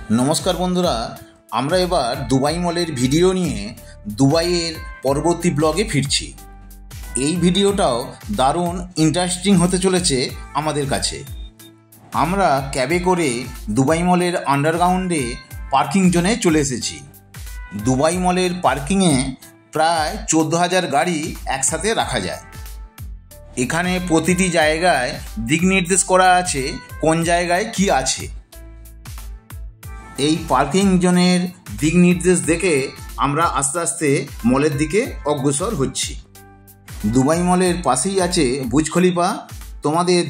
नमस्कार बंधुरा আমরা এবার দুবাই মলের ভিডিও নিয়ে দুবাইয়ের পরবর্তী ব্লগে ফিরছি। এই ভিডিওটাও দারুণ ইন্টারেস্টিং হতে চলেছে আমাদের কাছে। আমরা ক্যাবে করে দুবাই মলের আন্ডারগ্রাউন্ডে পার্কিং জোনে চলে এসেছি। দুবাই মলের পার্কিংয়ে প্রায় 14,000 গাড়ি একসাথে রাখা যায়। এখানে প্রতিটি জায়গায় দিক নির্দেশ করা আছে কোন জায়গায় কি আছে। এই পার্কিং জোনের দিক নির্দেশ দেখে আমরা আস্তে আস্তে মলের দিকে অগ্রসর হচ্ছি। দুবাই মলের পাশেই আছে বুর্জ খলিফা। তোমাদের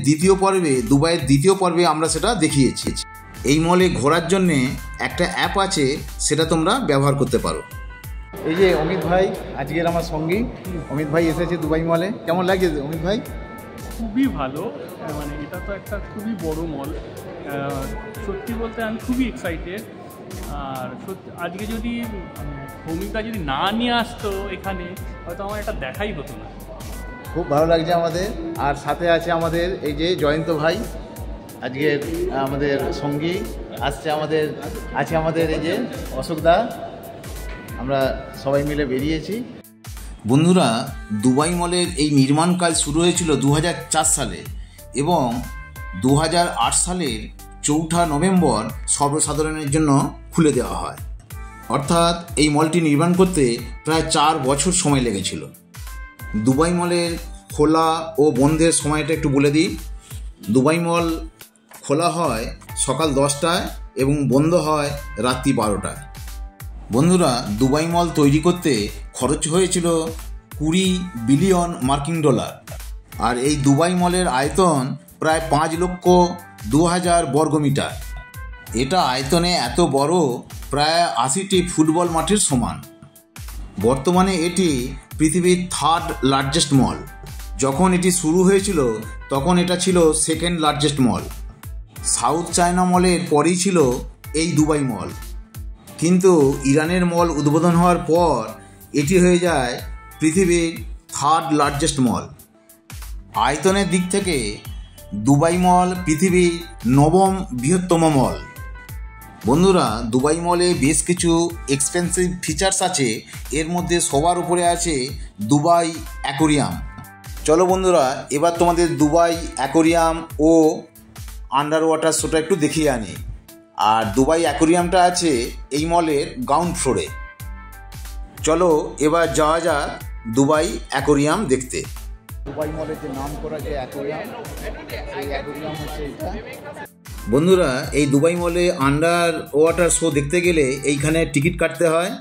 দুবাইয়ের দ্বিতীয় পর্বে আমরা সেটা দেখিয়েছি। এই মলে ঘোরার জন্যে একটা অ্যাপ আছে, সেটা তোমরা ব্যবহার করতে পারো। এই যে অমিত ভাই আজকের আমার সঙ্গী। অমিত ভাই এসেছে দুবাই মলে, কেমন লাগে অমিত ভাই? খুবই ভালো, মানে এটা তো একটা খুবই বড় মল। সত্যি বলতে আমি খুবই এক্সাইটেড। আর সত্যি আজকে যদি ভূমিকা যদি না নিয়ে আসতো এখানে, হয়তো আমার এটা দেখাই হতো না। খুব ভালো লাগছে আমাদের। আর সাথে আছে আমাদের এই যে জয়ন্ত ভাই, আজকের আমাদের সঙ্গী আছে আমাদের এই যে অশোক দা। আমরা সবাই মিলে বেরিয়েছি। বন্ধুরা, দুবাই মলের এই নির্মাণ কাজ শুরু হয়েছিল 2004 সালে এবং 2008 সালের 4 নভেম্বর সর্বসাধারণের জন্য খুলে দেওয়া হয়। অর্থাৎ এই মলটি নির্মাণ করতে প্রায় 4 বছর সময় লেগেছিল। দুবাই মলের খোলা ও বন্ধের সময়টা একটু বলে দিই। দুবাই মল খোলা হয় সকাল 10টায় এবং বন্ধ হয় রাত্রি 12টায়। বন্ধুরা, দুবাই মল তৈরি করতে খরচ হয়েছিল 20 বিলিয়ন মার্কিন ডলার। আর এই দুবাই মলের আয়তন প্রায় 5,02,000 বর্গমিটার। এটা আয়তনে এত বড়, প্রায় 80টি ফুটবল মাঠের সমান। বর্তমানে এটি পৃথিবীর 3rd লার্জেস্ট মল। যখন এটি শুরু হয়েছিল তখন এটা ছিল 2nd লার্জেস্ট মল। সাউথ চায়না মলের পরেই ছিল এই দুবাই মল। কিন্তু ইরানের মল উদ্বোধন হওয়ার পর এটি হয়ে যায় পৃথিবীর 3rd লার্জেস্ট মল। আয়তনের দিক থেকে দুবাই মল পৃথিবীর 9ম বৃহত্তম মল। বন্ধুরা, দুবাই মলে বেশ কিছু এক্সপেন্সিভ ফিচার্স আছে। এর মধ্যে সবার উপরে আছে দুবাই অ্যাকোরিয়াম। চলো বন্ধুরা, এবার তোমাদের দুবাই অ্যাকোরিয়াম ও আন্ডার ওয়াটার শোটা একটু দেখিয়ে আনি। আর দুবাই অ্যাকোরিয়ামটা আছে এই মলের গ্রাউন্ড ফ্লোরে। চলো এবার যাওয়া যাক দুবাই অ্যাকোরিয়াম দেখতে। দুবাই মলের যে নাম করা যে অ্যাকোরিয়াম, এই অ্যাকোরিয়াম হচ্ছে এটা। বন্ধুরা, এই দুবাই মলে আন্ডার ওয়াটার শো দেখতে গেলে এইখানে টিকিট কাটতে হয়।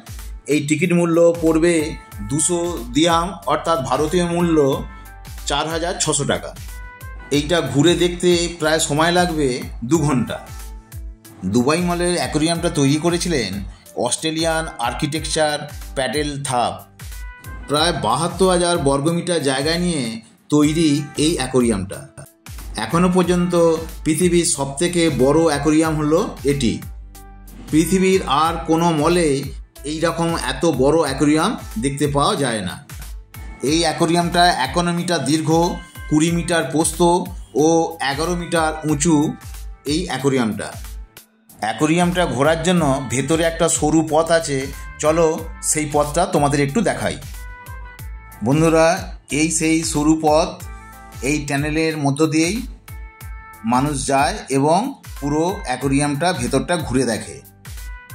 এই টিকিট মূল্য পড়বে 200 দিরহাম, অর্থাৎ ভারতীয় মূল্য 4,600 টাকা। এইটা ঘুরে দেখতে প্রায় সময় লাগবে 2 ঘন্টা। দুবাই মলের অ্যাকোরিয়ামটা তৈরি করেছিলেন অস্ট্রেলিয়ান আর্কিটেকচার প্যাটেল থাপ। প্রায় 72,000 বর্গমিটার জায়গা নিয়ে তৈরি এই অ্যাকোরিয়ামটা। এখনও পর্যন্ত পৃথিবীর সবথেকে বড় অ্যাকোরিয়াম হলো এটি। পৃথিবীর আর কোনো মলে এই রকম এত বড় অ্যাকোরিয়াম দেখতে পাওয়া যায় না। এই অ্যাকোরিয়ামটা 51 মিটার দীর্ঘ, 20 মিটার প্রস্থ ও 11 মিটার উঁচু। এই অ্যাকোরিয়ামটা ঘোরার জন্য ভেতরে একটা সরু পথ আছে। চলো সেই পথটা তোমাদের একটু দেখাই। বন্ধুরা, এই সেই সরু পথ। এই টানেলের মধ্য দিয়েই মানুষ যায় এবং পুরো অ্যাকোরিয়ামটা ভেতরটা ঘুরে দেখে।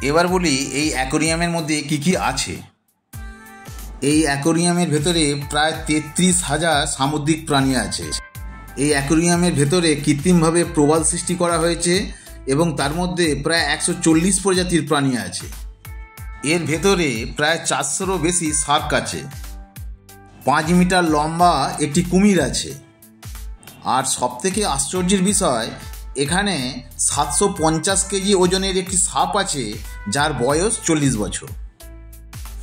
এবার বলি এই অ্যাকোরিয়ামের মধ্যে কি কি আছে। এই অ্যাকোরিয়ামের ভেতরে প্রায় 33,000 সামুদ্রিক প্রাণী আছে। এই অ্যাকোরিয়ামের ভেতরে কৃত্রিমভাবে প্রবাল সৃষ্টি করা হয়েছে এবং তার মধ্যে প্রায় 140 প্রজাতির প্রাণী আছে। এর ভেতরে প্রায় 400রও বেশি শার্ক আছে। 5 মিটার লম্বা একটি কুমির আছে। আর সবথেকে আশ্চর্যের বিষয়, এখানে 750 কেজি ওজনের একটি সাপ আছে যার বয়স 40 বছর।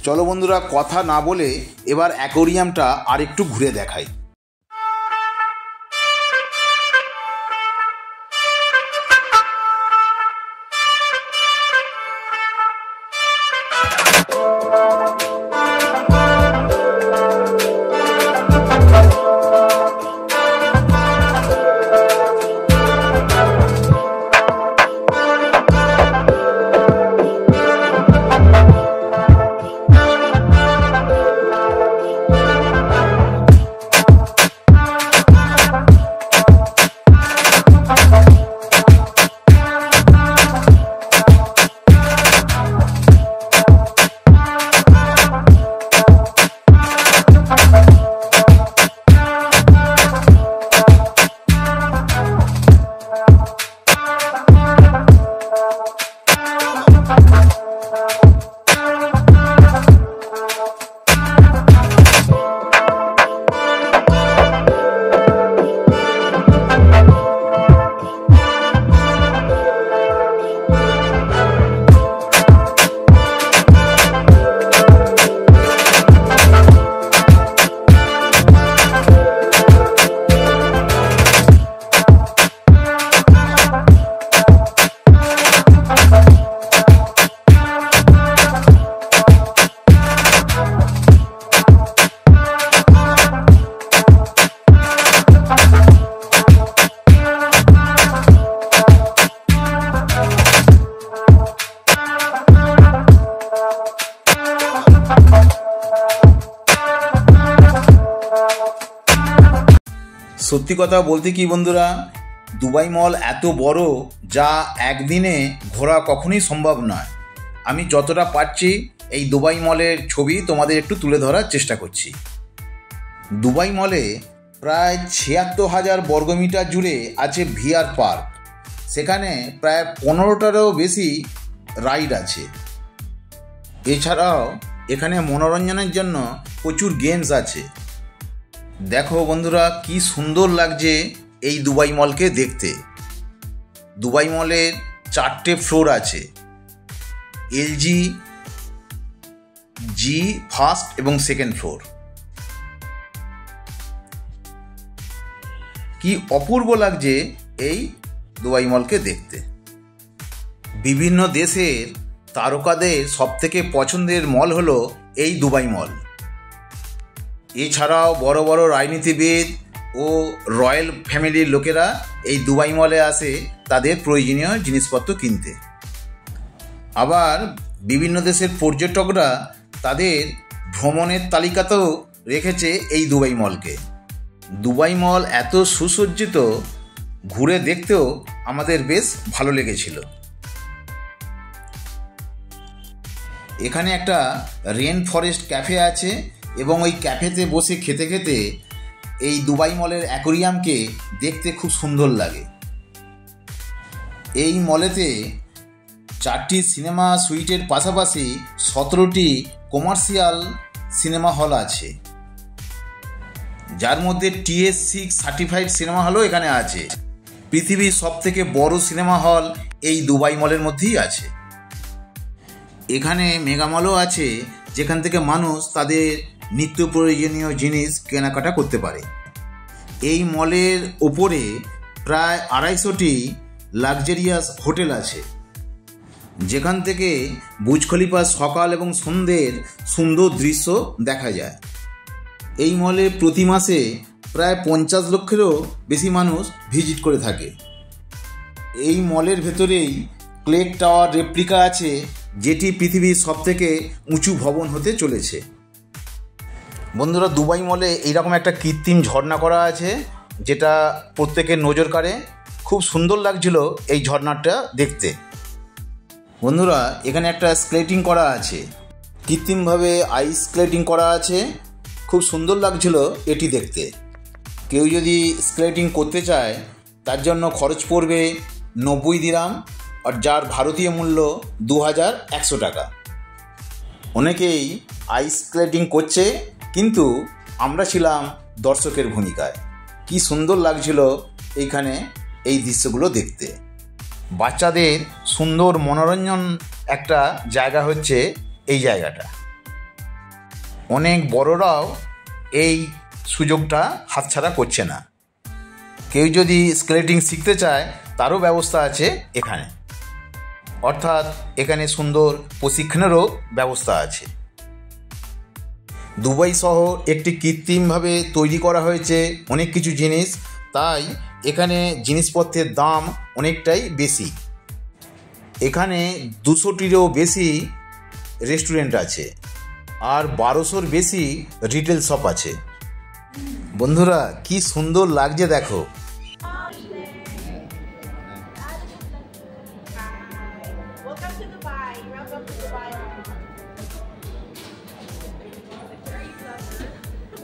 চলো বন্ধুরা, কথা না বলে এবার অ্যাকোরিয়ামটা আর একটু ঘুরে দেখাই। সত্যি কথা বলতে কি বন্ধুরা, দুবাই মল এত বড় যা একদিনে ঘোরা কখনোই সম্ভব নয়। আমি যতটা পারছি এই দুবাই মলের ছবি তোমাদের একটু তুলে ধরার চেষ্টা করছি। দুবাই মলে প্রায় ৭৬,০০০ বর্গমিটার জুড়ে আছে ভিআর পার্ক। সেখানে প্রায় ১৫টারও বেশি রাইড আছে। এছাড়াও এখানে মনোরঞ্জনের জন্য প্রচুর গেমস আছে। দেখো বন্ধুরা, কি সুন্দর লাগছে এই দুবাই মলকে দেখতে। দুবাই মলের 4টে ফ্লোর আছে, এলজি, জি ফার্স্ট এবং সেকেন্ড ফ্লোর। কি অপূর্ব লাগছে এই দুবাই মলকে দেখতে। বিভিন্ন দেশের তারকাদের সবথেকে পছন্দের মল হলো এই দুবাই মল। এছাড়াও বড় বড় রাজনীতিবিদ ও রয়্যাল ফ্যামিলির লোকেরা এই দুবাই মলে আসে তাদের প্রয়োজনীয় জিনিসপত্র কিনতে। আবার বিভিন্ন দেশের পর্যটকরা তাদের ভ্রমণের তালিকাতেও রেখেছে এই দুবাই মলকে। দুবাই মল এত সুসজ্জিত, ঘুরে দেখতেও আমাদের বেশ ভালো লেগেছিল। এখানে একটা রেন ফরেস্ট ক্যাফে আছে এবং ওই ক্যাফেতে বসে খেতে খেতে এই দুবাই মলের অ্যাকোরিয়ামকে দেখতে খুব সুন্দর লাগে। এই মলেতে 4টি সিনেমা সুইটের পাশাপাশি 17টি কমার্শিয়াল সিনেমা হল আছে, যার মধ্যে TS6 সার্টিফাইড সিনেমা হলও এখানে আছে। পৃথিবীর সবথেকে বড় সিনেমা হল এই দুবাই মলের মধ্যেই আছে। এখানে মেগা মলও আছে, যেখান থেকে মানুষ তাদের নিত্য প্রয়োজনীয় জিনিস কেনাকাটা করতে পারে। এই মলের ওপরে প্রায় 250টি লাক্সারিয়াস হোটেল আছে, যেখান থেকে বুর্জ খলিফা সকাল এবং সন্ধ্যের সুন্দর দৃশ্য দেখা যায়। এই মলে প্রতি মাসে প্রায় 50 লক্ষেরও বেশি মানুষ ভিজিট করে থাকে। এই মলের ভেতরেই ক্লেক টাওয়ার রেপ্লিকা আছে, যেটি পৃথিবীর সবথেকে উঁচু ভবন হতে চলেছে। বন্ধুরা, দুবাই মলে এইরকম একটা কৃত্রিম ঝর্ণা করা আছে, যেটা প্রত্যেকের নজর কাড়ে। খুব সুন্দর লাগছিল এই ঝর্ণাটা দেখতে। বন্ধুরা, এখানে একটা স্কেটিং করা আছে, কৃত্রিমভাবে আইস স্কেটিং করা আছে। খুব সুন্দর লাগছিল এটি দেখতে। কেউ যদি স্কেটিং করতে চায় তার জন্য খরচ পড়বে 90 দিরহাম, আর যার ভারতীয় মূল্য 2100 টাকা। অনেকেই আইস স্কেটিং করছে, কিন্তু আমরা ছিলাম দর্শকের ভূমিকায়। কি সুন্দর লাগছিল এইখানে এই দৃশ্যগুলো দেখতে। বাচ্চাদের সুন্দর মনোরঞ্জন একটা জায়গা হচ্ছে এই জায়গাটা। অনেক বড়রাও এই সুযোগটা হাতছাড়া করছে না। কেউ যদি স্কেটিং শিখতে চায় তারও ব্যবস্থা আছে এখানে, অর্থাৎ এখানে সুন্দর প্রশিক্ষণেরও ব্যবস্থা আছে। দুবাই শহর একটি কৃত্রিমভাবে তৈরি করা হয়েছে অনেক কিছু জিনিস, তাই এখানে জিনিসপত্রের দাম অনেকটাই বেশি। এখানে 200টিরও বেশি রেস্টুরেন্ট আছে, আর 1200-র বেশি রিটেল শপ আছে। বন্ধুরা, কি সুন্দর লাগছে দেখো।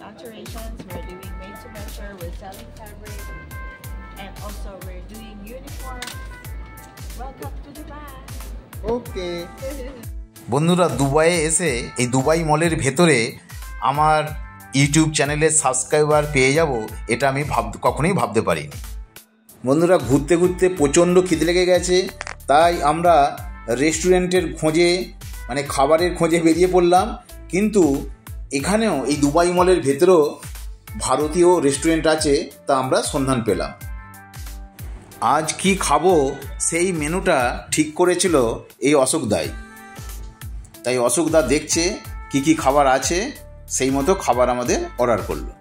Alterations, we're doing made to measure, we're selling fabric, and also we're doing uniform. Welcome to Dubai. ওকে বন্ধুরা, দুবাইয়ে এসে এই দুবাই মলের ভেতরে আমার ইউটিউব চ্যানেলের সাবস্ক্রাইবার পেয়ে যাব, এটা আমি কখনোই ভাবতে পারিনি। বন্ধুরা, ঘুরতে ঘুরতে প্রচণ্ড খিদে লেগে গেছে, তাই আমরা রেস্টুরেন্টের খোঁজে, মানে খাবারের খোঁজে বেরিয়ে পড়লাম। কিন্তু এখানেও এই দুবাই মলের ভেতরেও ভারতীয় রেস্টুরেন্ট আছে, তা আমরা সন্ধান পেলাম। আজ কি খাবো সেই মেনুটা ঠিক করেছিল এই অশোকদাই। তাই অশোকদা দেখছে কি কি খাবার আছে, সেই মতো খাবার আমাদের অর্ডার করলো।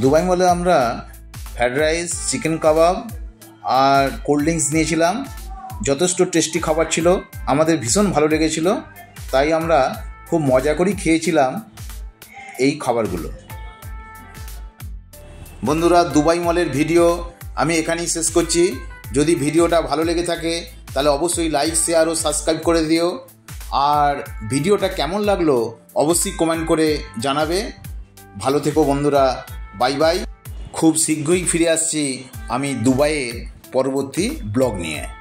দুবাই মলে আমরা ফ্রাইড রাইস, চিকেন কাবাব আর কোল্ড ড্রিঙ্কস নিয়েছিলাম। যথেষ্ট টেস্টি খাবার ছিল, আমাদের ভীষণ ভালো লেগেছিল, তাই আমরা খুব মজা করেই খেয়েছিলাম এই খাবারগুলো। বন্ধুরা, দুবাই মলের ভিডিও আমি এখানেই শেষ করছি। যদি ভিডিওটা ভালো লেগে থাকে তাহলে অবশ্যই লাইক, শেয়ার ও সাবস্ক্রাইব করে দিও। আর ভিডিওটা কেমন লাগলো অবশ্যই কমেন্ট করে জানাবে। ভালো থেকো বন্ধুরা, বাই বাই। খুব শীঘ্রই ফিরে আসছি আমি দুবাইয়ের পরবর্তী ব্লগ নিয়ে।